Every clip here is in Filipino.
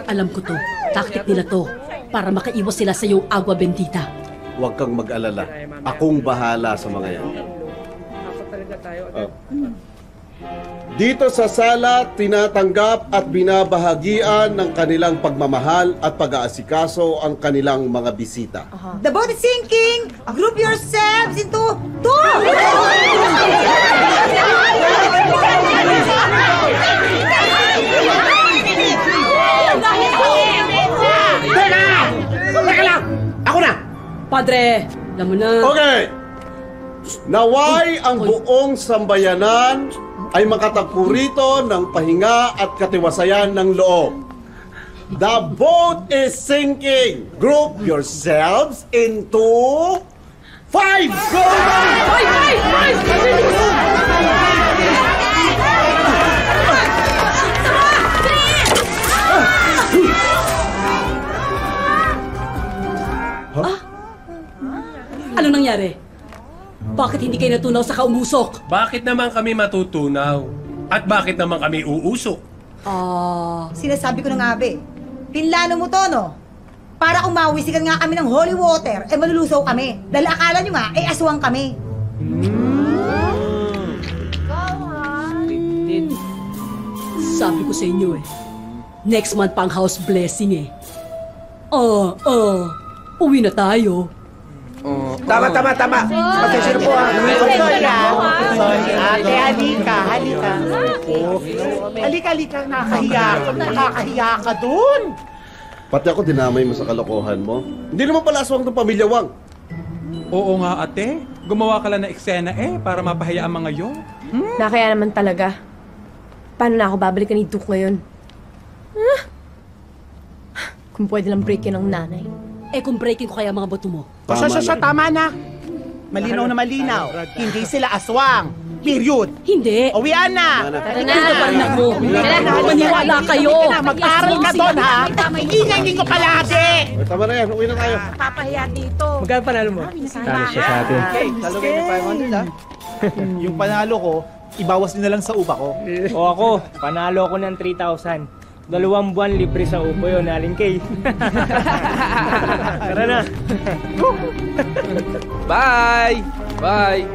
Alam ko to. Taktik nila to. Para makaiwas sila sa iyong agwa bendita. Huwag kang mag-alala. Akong bahala sa mga yan. Dito sa sala, tinatanggap at binabahagian ng kanilang pagmamahal at pag-aasikaso ang kanilang mga bisita. The boat is sinking! Group yourselves into two! Teka lang! Ako na! Padre, alam mo na. Okay! Naway ang buong sambayanan ay makatagpo rito ng pahinga at katiwasayan ng loob. The boat is sinking! Group yourselves into 5! Go! Anong nangyari? Bakit hindi kayo natunaw sa kaumusok? Bakit naman kami matutunaw? At bakit naman kami uusok? Sinasabi ko na nga, be. Pinlano mo to, no? Para umawisikan nga kami ng holy water, malulusaw kami. Dahil akala nyo nga, aswang kami. Sabi ko sa inyo next month pang house blessing uwi na tayo. Tama. Pasensya na po Ate, halika. Halika, nakakahiya ka dun. Pati ako dinamay mo sa kalokohan mo. Hindi naman pala aswang ng pamilya Wang. Oo nga, ate. Gumawa ka lang ng eksena para mapahiya ang mga yon. Nakaya naman talaga. Paano na ako babalikan ni Duke ngayon? Kung pwede lang breakin ng nanay. Kung breaking ko kaya mga bato mo. Tama na. Malinaw na malinaw. Hindi sila aswang. Period. Hindi. Uwian na. Tara na. Ito pa rin ako. Maniwala kayo. Mag-aral ka doon, ha? Ingay ko palagi. Tama na yan, uwi na tayo. Papahiya dito. Magkano panalo mo? Talo siya sa atin. Talo kayo ng 500 ha? Yung panalo ko, ibawas din na lang sa upa ko. O ako, panalo ako ng 3,000. 2 buwan libre sa upo yun, Aling Kay. Tara na. Bye! Bye!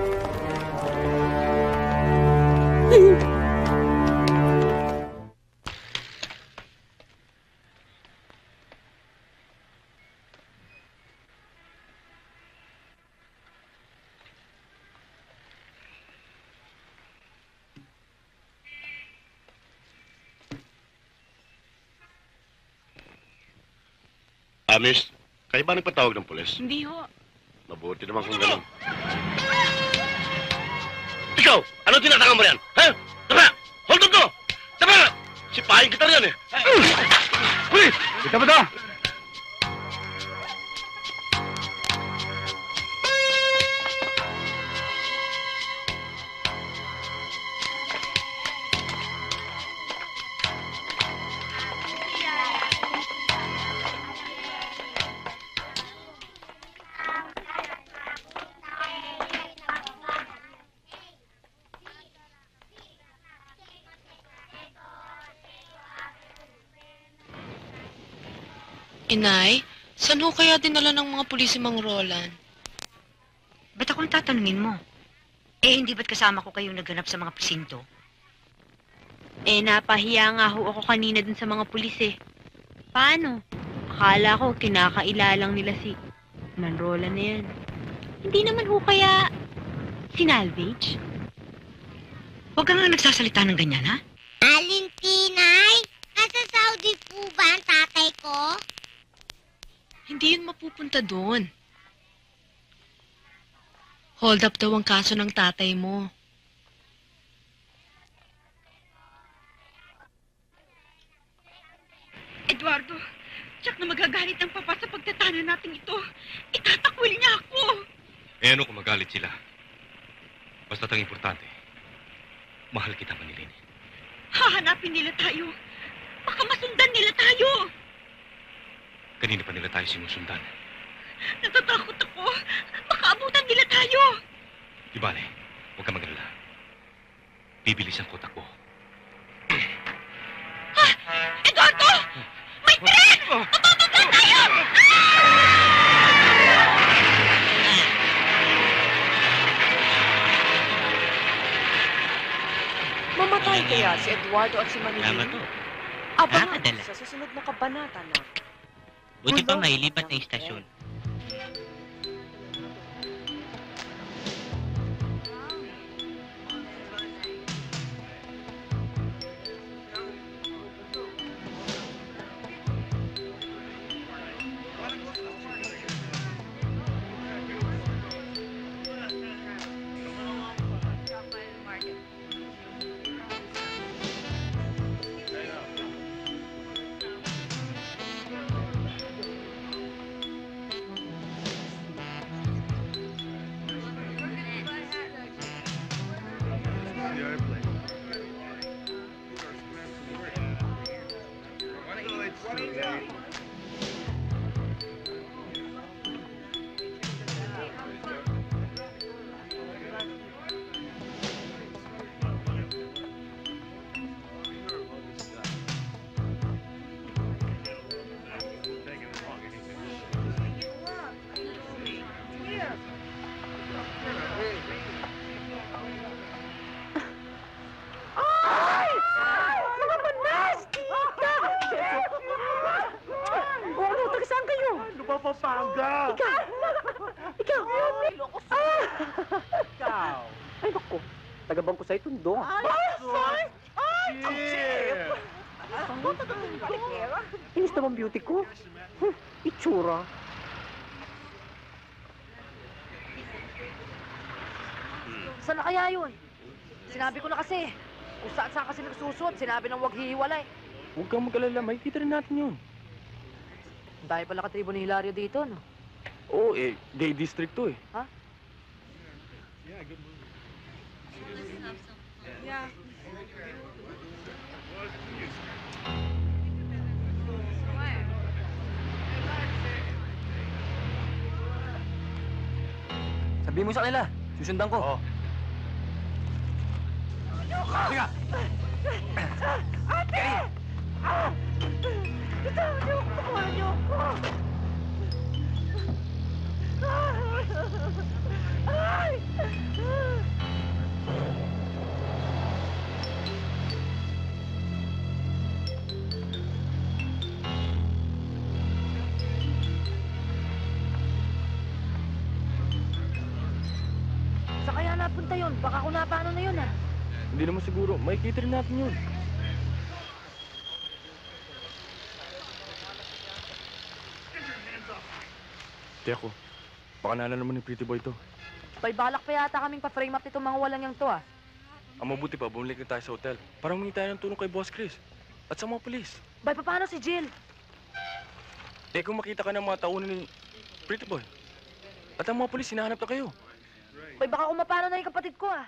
Miss, kayo ba nagpatawag ng pulis? Hindi ho. Mabuti naman kung gano'n. Ikaw! Ano tinatangan mo yan? Ha? Tama! Hold on to! Tama! Sipahin kita riyan Huli! Kita mo to! Inay, saan ho kaya dinala ng mga pulis si Mang Roland? Ba't akong tatanungin mo? Hindi ba't kasama ko kayong naghanap sa mga presinto? Napahiya nga ho ako kanina dun sa mga pulis Paano? Akala ko kinakailalang nila si Mang Roland na yan. Hindi naman ho kaya sinalvage? Huwag ka nga nagsasalita ng ganyan, ha? Alin, Tinay? Nasa Saudi po ba ang tatay ko? Hindi yun mapupunta doon. Hold up daw ang kaso ng tatay mo. Eduardo, tiyak na magagalit ang papa sa pagtatana natin ito. Itatakwil niya ako. Ano kung magalit sila? Basta't ang importante, mahal kita, Manilin. Hahanapin nila tayo. Baka masundan nila tayo. Kanina pa nila tayo sinusundan. Natatakot ako. Baka abutan nila tayo. Di bale, huwag ka mag-alala. Bibilis ang kotak ko. Eduardo! May Mamatay kaya si Eduardo at si Manilin? Tama to. Abangan Nakakadala. sa susunod na kabanata na. Buti pa mailipat na istasyon. Pampanga! Ikaw! Ikaw! Ay, naku. Taga-bangko sa'yo tundo. Ay! Inis naman beauty ko. Itsura. Saan na kaya yun? Sinabi ko na kasi. Kung saan kasi nagsusot, sinabi nang huwag hihiwalay. Huwag kang mag-alala, makikita rin natin yun. Dahil pala katribo ni Hilario dito, no? Oo, gay district to eh. Ha? Yeah. Sabihin mo sa kanila, susundan ko. Oo. Halika! Ate! Bitawan niyo ako! Tulungan niyo ako! Ay! Saan kaya napunta yun? Baka kung napaano na yun, ah. Hindi naman siguro, makikita rin natin yun. Teko, baka naalala naman ni Pretty Boy to. May balak pa yata kaming pa-frame up nitong mga walang yang to, ah. Ang mabuti pa, bumalik na tayo sa hotel. Parang humingi tayo ng tulong kay Boss Chris. At sa mga polis. Bay, paano si Jill? Kung makita ka ng mga taunan ni Pretty Boy. At ang mga polis, hinahanap na kayo. Bay, baka kung mapano na yung kapatid ko, ah.